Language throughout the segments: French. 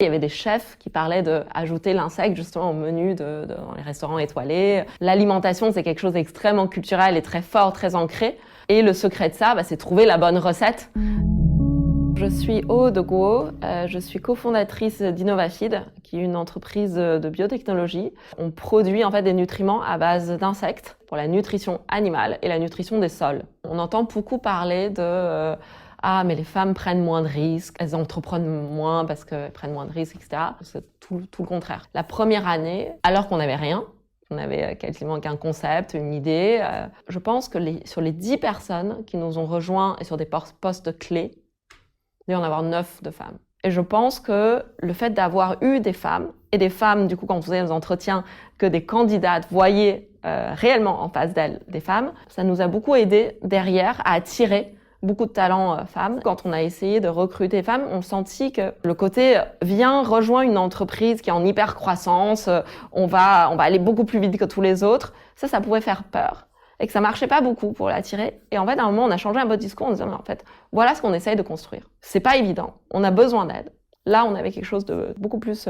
Il y avait des chefs qui parlaient d'ajouter l'insecte justement au menu dans les restaurants étoilés. L'alimentation, c'est quelque chose d'extrêmement culturel et très fort, très ancré. Et le secret de ça, c'est trouver la bonne recette. Je suis Aude Guo, je suis cofondatrice d'Innovafeed, qui est une entreprise de biotechnologie. On produit en fait des nutriments à base d'insectes pour la nutrition animale et la nutrition des sols. On entend beaucoup parler de ah, mais les femmes prennent moins de risques, elles entreprennent moins parce qu'elles prennent moins de risques, etc. C'est tout le contraire. La première année, alors qu'on n'avait rien, on avait quasiment qu'un concept, une idée, je pense que sur les 10 personnes qui nous ont rejoints et sur des postes clés, il doit y en avoir 9 de femmes. Et je pense que le fait d'avoir eu des femmes, et des femmes, du coup, quand on faisait nos entretiens, que des candidates voyaient réellement en face d'elles des femmes, ça nous a beaucoup aidé derrière à attirer beaucoup de talents femmes. Quand on a essayé de recruter des femmes, on sentit que le côté viens, rejoins une entreprise qui est en hyper croissance, on va aller beaucoup plus vite que tous les autres. Ça pouvait faire peur. Et que ça marchait pas beaucoup pour l'attirer. Et en fait, à un moment, on a changé un peu de discours en disant, mais en fait, voilà ce qu'on essaye de construire. C'est pas évident. On a besoin d'aide. Là, on avait quelque chose de beaucoup plus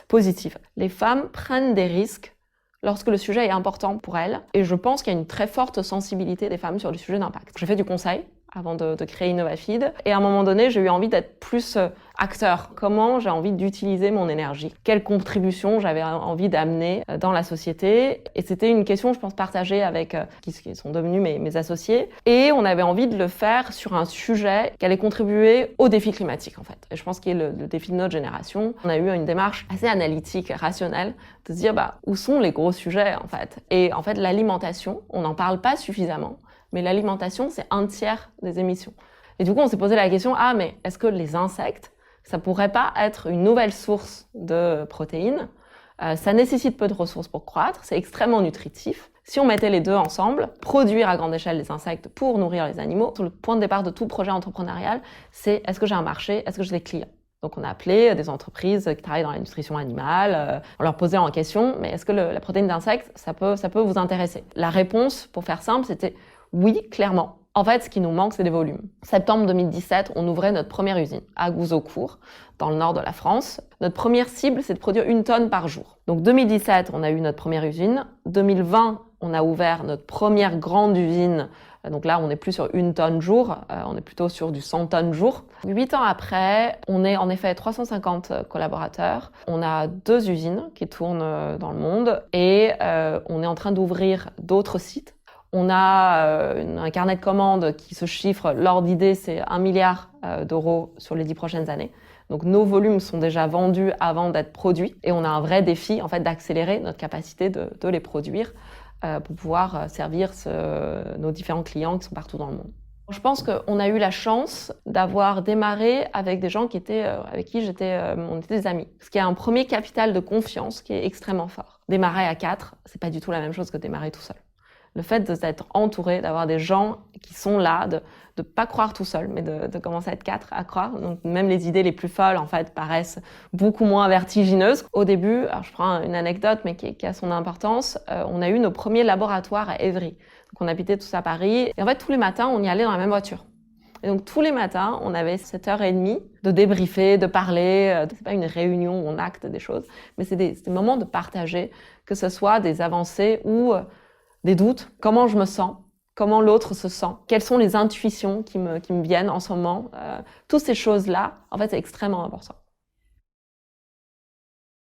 positif. Les femmes prennent des risques lorsque le sujet est important pour elles. Et je pense qu'il y a une très forte sensibilité des femmes sur les sujets d'impact. J'ai fait du conseil avant de créer Innovafeed. Et à un moment donné, j'ai eu envie d'être plus acteur. Comment j'ai envie d'utiliser mon énergie? Quelle contribution j'avais envie d'amener dans la société? Et c'était une question, je pense, partagée avec qui sont devenus mes associés. Et on avait envie de le faire sur un sujet qui allait contribuer au défi climatique, en fait. Et je pense qu'il est le défi de notre génération. On a eu une démarche assez analytique, rationnelle, de se dire, où sont les gros sujets, en fait? Et en fait, l'alimentation, on n'en parle pas suffisamment. Mais l'alimentation, c'est 1/3 des émissions. Et du coup, on s'est posé la question, mais est-ce que les insectes, ça pourrait pas être une nouvelle source de protéines? Ça nécessite peu de ressources pour croître, c'est extrêmement nutritif. Si on mettait les deux ensemble, produire à grande échelle des insectes pour nourrir les animaux, le point de départ de tout projet entrepreneurial, c'est est-ce que j'ai un marché, est-ce que j'ai des clients? Donc on a appelé des entreprises qui travaillent dans la nutrition animale, on leur posait en question, mais est-ce que la protéine d'insecte, ça peut vous intéresser? La réponse, pour faire simple, c'était oui, clairement. En fait, ce qui nous manque, c'est des volumes. Septembre 2017, on ouvrait notre première usine à Gouzeaucourt, dans le nord de la France. Notre première cible, c'est de produire 1 tonne par jour. Donc 2017, on a eu notre première usine. 2020, on a ouvert notre première grande usine. Donc là, on n'est plus sur 1 tonne jour, on est plutôt sur du 100 tonnes jour. 8 ans après, on est en effet 350 collaborateurs. On a 2 usines qui tournent dans le monde et on est en train d'ouvrir d'autres sites. On a un carnet de commandes qui se chiffre, l'ordre d'idée, c'est 1 milliard d'euros sur les 10 prochaines années. Donc nos volumes sont déjà vendus avant d'être produits et on a un vrai défi en fait d'accélérer notre capacité de les produire pour pouvoir servir nos différents clients qui sont partout dans le monde. Je pense qu'on a eu la chance d'avoir démarré avec des gens avec qui on était des amis. Ce qui est un premier capital de confiance qui est extrêmement fort. Démarrer à 4, c'est pas du tout la même chose que démarrer tout seul. Le fait d'être entouré, d'avoir des gens qui sont là, de pas croire tout seul, mais de commencer à être 4 à croire. Donc même les idées les plus folles, en fait, paraissent beaucoup moins vertigineuses. Au début, alors je prends une anecdote, mais qui a son importance, on a eu nos premiers laboratoires à Évry. Donc on habitait tous à Paris. Et en fait, tous les matins, on y allait dans la même voiture. Et donc tous les matins, on avait 7h30 de débriefer, de parler. C'est pas une réunion où on acte des choses, mais c'est des moments de partager, que ce soit des avancées ou des doutes, comment je me sens, comment l'autre se sent, quelles sont les intuitions qui me viennent en ce moment. Toutes ces choses-là, en fait, c'est extrêmement important.